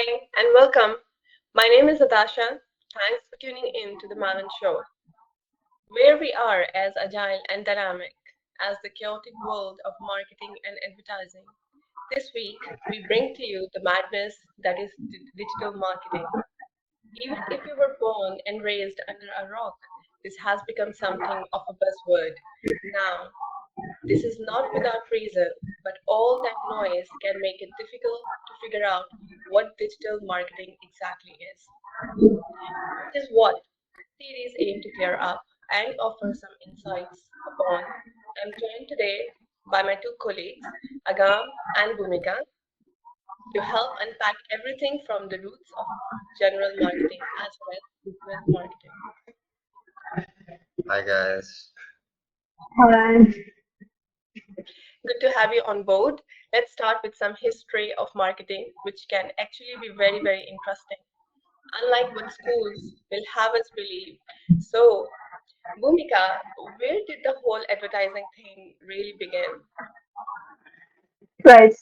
and welcome. My name is Natasha. Thanks for tuning in to the Maven Show, where we are as agile and dynamic as the chaotic world of marketing and advertising. This week, we bring to you the madness that is digital marketing. Even if you were born and raised under a rock, this has become something of a buzzword. Now, this is not without reason, but all that noise can make it difficult to figure out what digital marketing exactly is, which is what series aim to clear up and offer some insights upon. I'm joined today by my two colleagues, Agam and Bhumika, to help unpack everything from the roots of general marketing as well as digital marketing. Hi guys. And Good to have you on board. Let's start with some history of marketing, which can actually be very, very interesting, unlike what schools will have us believe. So, Bhumika, where did the whole advertising thing really begin? right,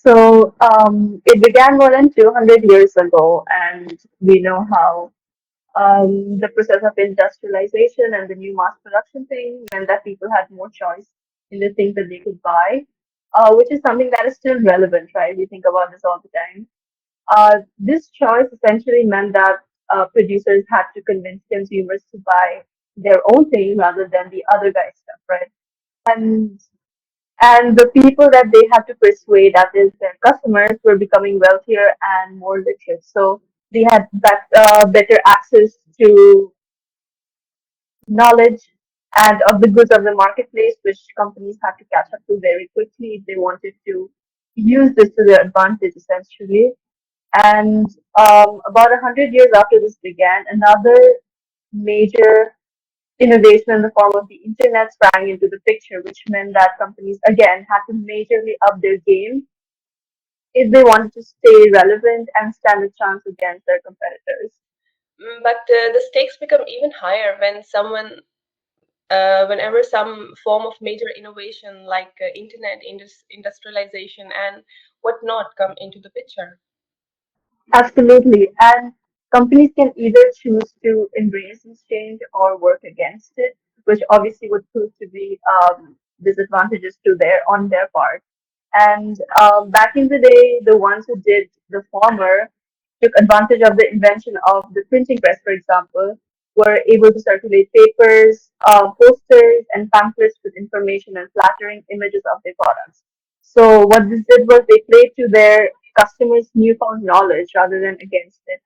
it began more than 200 years ago, and we know how the process of industrialization and the new mass production thing meant that people had more choice in the things that they could buy, which is something that is still relevant, right? We think about this all the time. This choice essentially meant that producers had to convince consumers to buy their own thing rather than the other guy's stuff, right? And and the people that they had to persuade, that is their customers, were becoming wealthier and more literate. So they had better access to knowledge and of the goods of the marketplace, which companies had to catch up to very quickly if they wanted to use this to their advantage, essentially. And about 100 years after this began, another major innovation in the form of the internet sprang into the picture, which meant that companies again had to majorly up their game if they wanted to stay relevant and stand a chance against their competitors. But the stakes become even higher when whenever some form of major innovation like internet industrialization and whatnot come into the picture. Absolutely. And companies can either choose to embrace this change or work against it, which obviously would prove to be disadvantages to their on their part. And back in the day, the ones who did the former took advantage of the invention of the printing press, for example, were able to circulate papers, posters, and pamphlets with information and flattering images of their products. So what this did was they played to their customers' newfound knowledge rather than against it.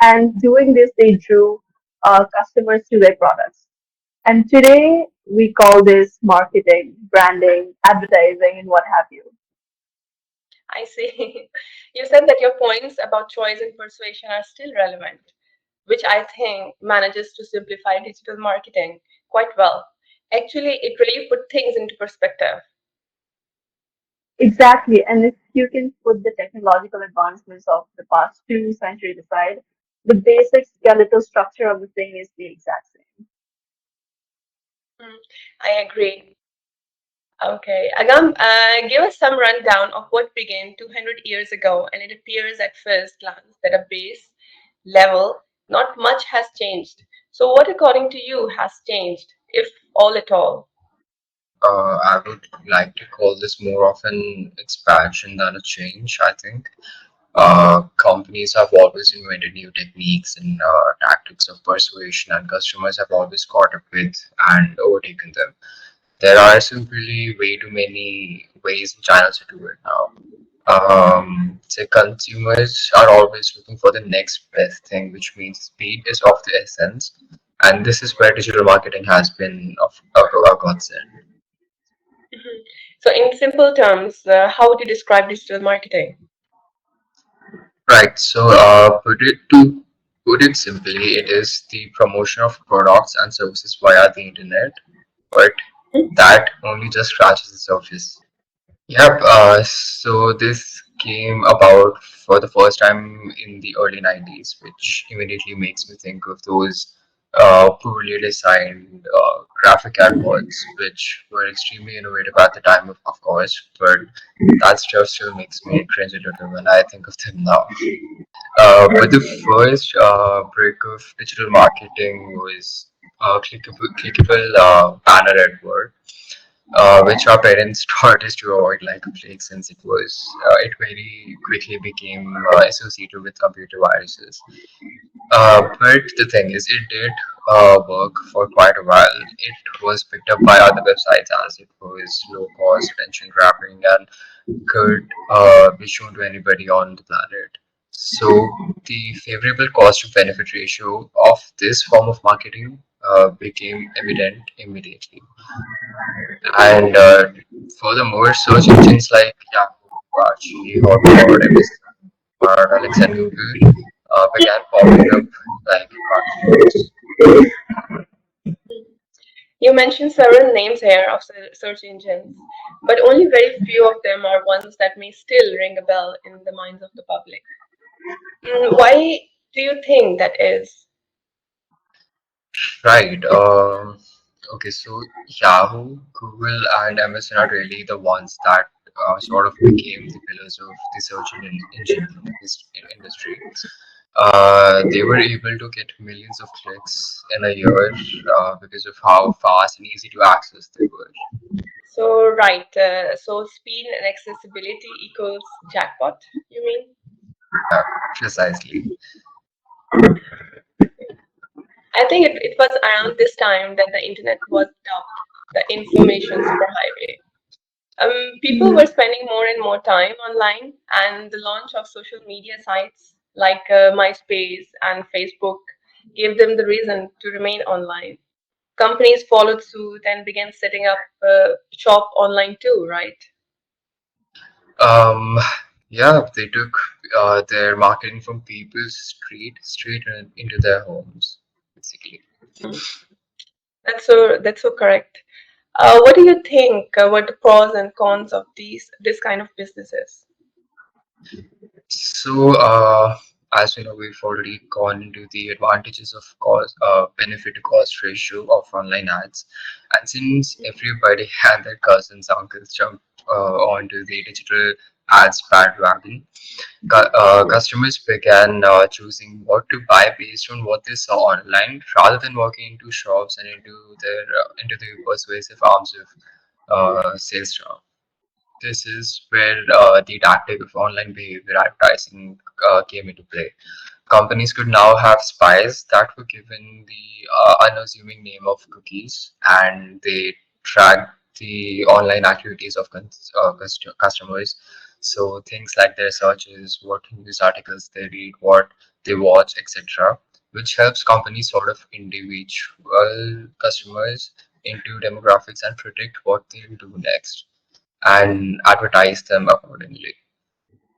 And doing this, they drew customers to their products. And today, we call this marketing, branding, advertising, and what have you. I see. You said that your points about choice and persuasion are still relevant, which I think manages to simplify digital marketing quite well. Actually, it really put things into perspective. Exactly. And if you can put the technological advancements of the past 2 centuries aside, the basic skeletal structure of the thing is the exact same. Mm, I agree. Okay, Agam, give us some rundown of what began 200 years ago, and it appears at first glance that a base level, not much has changed. So, what, according to you, has changed, if all at all? I would like to call this more of an expansion than a change. I think companies have always invented new techniques and tactics of persuasion, and customers have always caught up with and overtaken them. There are simply way too many ways and channels to do it now. So consumers are always looking for the next best thing, which means speed is of the essence, and this is where digital marketing has been of a godsend. Mhm. So, in simple terms, how would you describe digital marketing? Right. So, to put it simply, it is the promotion of products and services via the internet, but that only just scratches the surface. Yep. So this came about for the first time in the early 90s, which immediately makes me think of those poorly designed graphic AdWords, which were extremely innovative at the time, of course, but that stuff still makes me cringe a little when I think of them now. But the first break of digital marketing was clickable banner AdWord, which our parents taught us to avoid like a plague since it very quickly became associated with computer viruses. But the thing is, it did work for quite a while. It was picked up by other websites as it was low cost, attention grabbing, and could be shown to anybody on the planet. So, the favorable cost to benefit ratio of this form of marketing became evident immediately. And furthermore, search engines like Yahoo, Apache, Hotbot, Amazon, or Alexa and Google began popping up like cartoons. You mentioned several names here of search engines, but only very few of them are ones that may still ring a bell in the minds of the public. Why do you think that is? Right. Okay, so Yahoo, Google, and Amazon are really the ones that sort of became the pillars of the search engine industry. They were able to get millions of clicks in a year because of how fast and easy to access they were. So, right, so speed and accessibility equals jackpot, you mean? Yeah, precisely. I think it was around this time that the internet was dubbed the information superhighway. People were spending more and more time online, and the launch of social media sites like MySpace and Facebook gave them the reason to remain online. Companies followed suit and began setting up shop online too, right? Um, yeah, they took their marketing from people's straight into their homes, basically. Mhm. That's so correct. What do you think? What the pros and cons of this kind of businesses? So, as we know, we've already gone into the advantages of benefit to cost ratio of online ads. And since everybody and their cousins, uncles jumped onto the digital ads bandwagon, customers began choosing what to buy based on what they saw online rather than walking into shops and into the persuasive arms of sales staff. This is where the tactic of online behavior advertising came into play. Companies could now have spies that were given the unassuming name of cookies, and they tracked the online activities of customers. So things like their searches, what news articles they read, what they watch, etc., which helps companies sort of individual customers into demographics and predict what they'll do next and advertise them accordingly.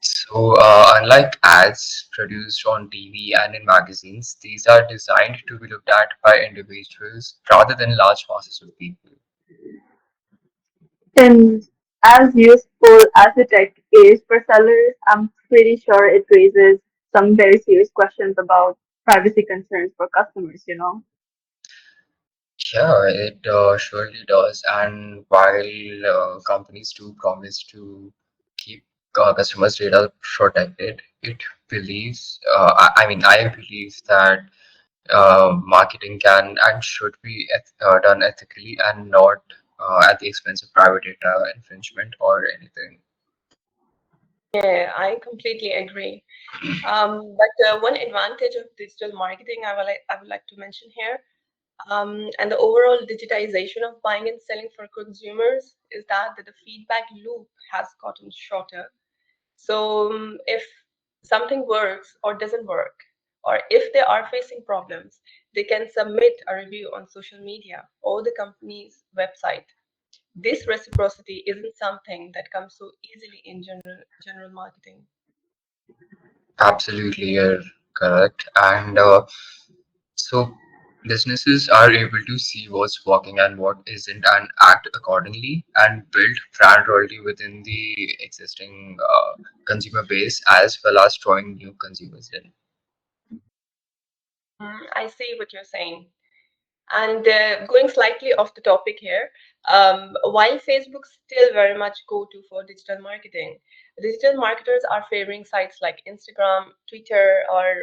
So, unlike ads produced on TV and in magazines, these are designed to be looked at by individuals rather than large masses of people. And as useful as the tech is for sellers, I'm pretty sure it raises some very serious questions about privacy concerns for customers. Yeah, it surely does. And while companies do promise to keep customers' data protected, it believes, I mean, I believe that marketing can and should be done ethically and not at the expense of private data infringement or anything. Yeah, I completely agree. But one advantage of digital marketing I would like to mention here, and the overall digitization of buying and selling for consumers is that the feedback loop has gotten shorter. So if something works or doesn't work, or if they are facing problems, they can submit a review on social media or the company's website. This reciprocity isn't something that comes so easily in general marketing. Absolutely, you're correct. And so businesses are able to see what's working and what isn't and act accordingly and build brand loyalty within the existing consumer base as well as drawing new consumers in. I see what you're saying. And going slightly off the topic here, while Facebook's still very much go-to for digital marketing, digital marketers are favoring sites like Instagram, Twitter, or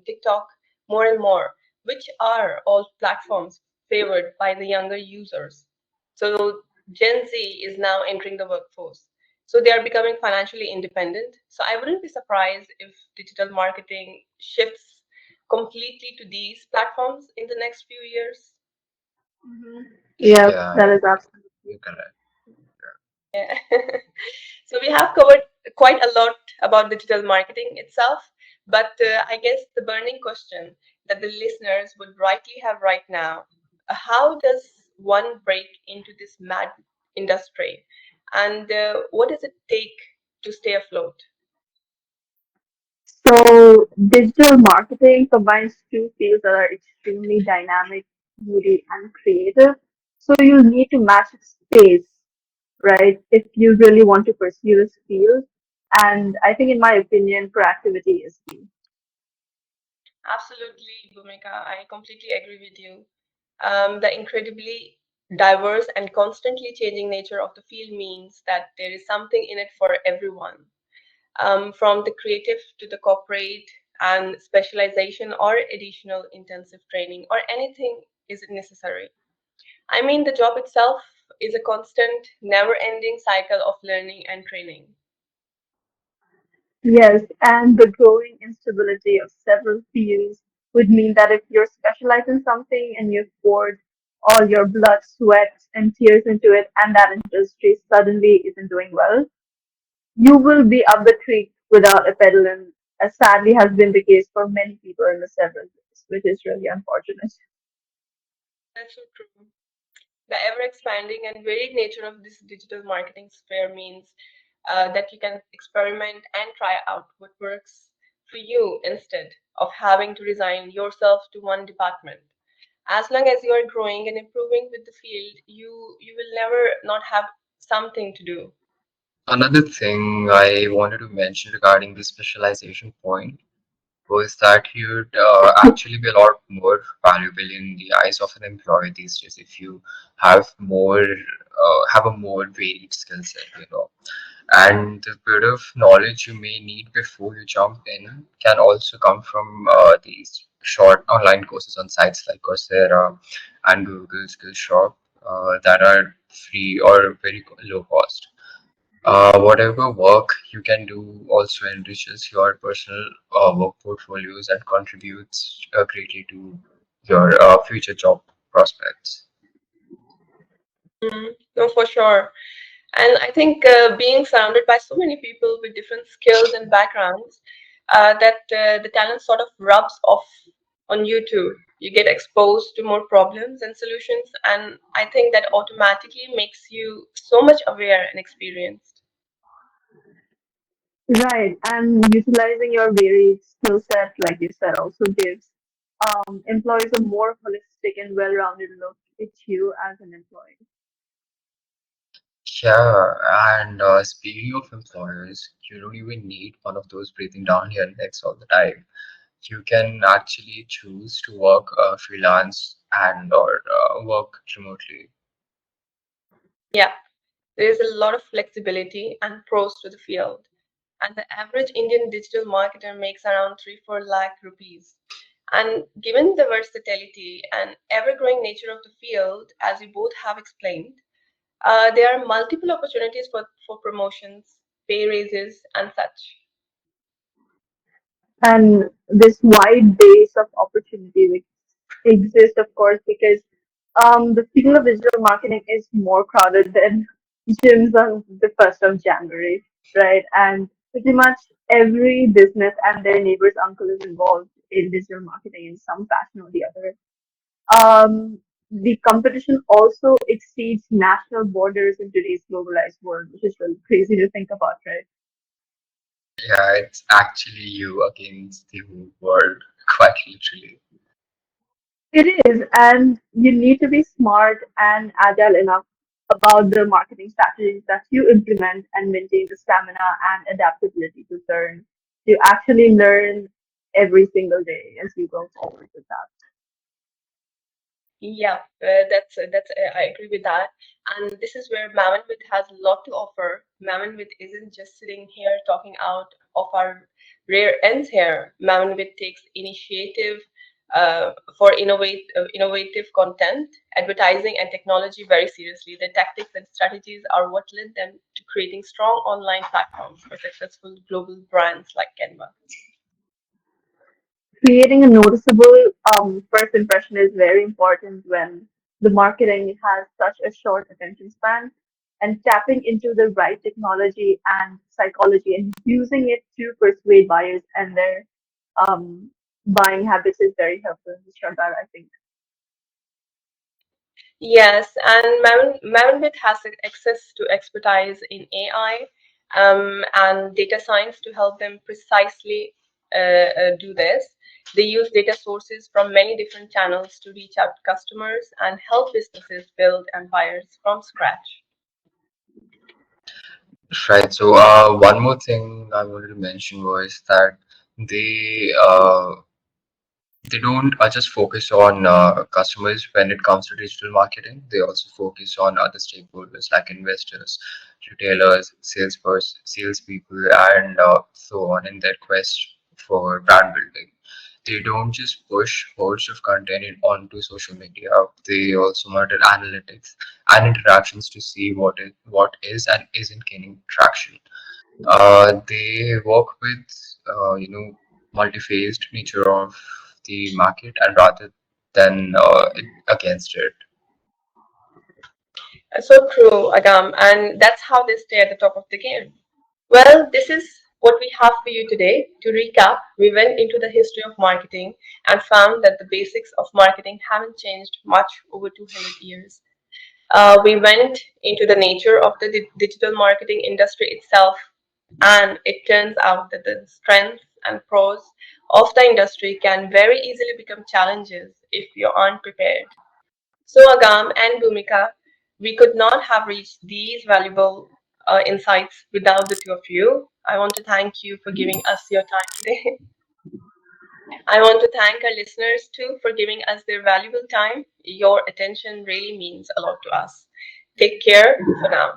TikTok more and more, which are all platforms favored by the younger users. So Gen Z is now entering the workforce. So they are becoming financially independent. So I wouldn't be surprised if digital marketing shifts completely to these platforms in the next few years. Yeah, Yeah, that is absolutely. you're correct. Yeah. So we have covered quite a lot about digital marketing itself, but I guess the burning question that the listeners would rightly have right now, how does one break into this mad industry? And what does it take to stay afloat? So digital marketing combines two fields that are extremely dynamic, moody, and creative. So you need to match its pace, right? If you really want to pursue this field. And I think in my opinion, proactivity is key. Absolutely, Bhumika. I completely agree with you. The incredibly diverse and constantly changing nature of the field means that there is something in it for everyone, from the creative to the corporate, and specialization or additional intensive training or anything is necessary. I mean, the job itself is a constant, never ending cycle of learning and training. Yes, and the growing instability of several fields would mean that if you're specialized in something and you've poured all your blood, sweat, and tears into it, and that industry suddenly isn't doing well, you will be up the creek without a pedal, and as sadly has been the case for many people in the several years, which is really unfortunate. That's so true. The ever expanding and varied nature of this digital marketing sphere means that you can experiment and try out what works for you instead of having to resign yourself to one department. As long as you are growing and improving with the field, you will never not have something to do. Another thing I wanted to mention regarding the specialization point was that you'd actually be a lot more valuable in the eyes of an employer these days if you have a more varied skill set, you know. And the bit of knowledge you may need before you jump in can also come from these short online courses on sites like Coursera and Google Skills Shop that are free or very low cost. Whatever work you can do also enriches your personal work portfolios and contributes greatly to your future job prospects. No, for sure. And I think being surrounded by so many people with different skills and backgrounds, that the talent sort of rubs off on you too. You get exposed to more problems and solutions, and I think that automatically makes you so much aware and experienced. Right, and utilizing your varied skill set, like you said, also gives employees a more holistic and well-rounded look at you as an employee. Yeah, and speaking of employers, you don't even need one of those breathing down your necks all the time. You can actually choose to work freelance and or work remotely. Yeah, there is a lot of flexibility and pros to the field. And the average Indian digital marketer makes around 3 4 lakh rupees. And given the versatility and ever growing nature of the field, as we both have explained, there are multiple opportunities for promotions, pay raises, and such. And this wide base of opportunity which exists, of course, because the field of digital marketing is more crowded than gyms on the 1st of January, right? And pretty much every business and their neighbor's uncle is involved in digital marketing in some fashion or the other. The competition also exceeds national borders in today's globalized world, which is really crazy to think about, right? Yeah, it's actually you against the whole world, quite literally. It is, and you need to be smart and agile enough about the marketing strategies that you implement and maintain the stamina and adaptability to actually learn every single day as you go forward with that. Yeah, I agree with that. And this is where Mavenwit has a lot to offer. Mavenwit isn't just sitting here talking out of our rear ends here. Mavenwit takes initiative for innovative content, advertising, and technology very seriously. The tactics and strategies are what led them to creating strong online platforms for successful global brands like Canva. Creating a noticeable first impression is very important when the marketing has such a short attention span, and tapping into the right technology and psychology and using it to persuade buyers and their um, buying habits is very helpful in this regard, I think. Yes, and Mavenwit has access to expertise in AI and data science to help them precisely do this. They use data sources from many different channels to reach out to customers and help businesses build empires from scratch. Right. So, one more thing I wanted to mention was that they they don't just focus on customers when it comes to digital marketing. They also focus on other stakeholders like investors, retailers, salespeople, and so on in their quest for brand building. They don't just push hordes of content onto social media. They also monitor analytics and interactions to see what is and isn't gaining traction. They work with multi-phased nature of the market and rather than against it. So true, Agam, and that's how they stay at the top of the game. Well, this is what we have for you today. To recap, we went into the history of marketing and found that the basics of marketing haven't changed much over 200 years. We went into the nature of the digital marketing industry itself, and it turns out that the strengths and pros of the industry can very easily become challenges if you aren't prepared. So, Agam and Bhumika, we could not have reached these valuable insights without the two of you. I want to thank you for giving us your time today. I want to thank our listeners too for giving us their valuable time. Your attention really means a lot to us. Take care for now.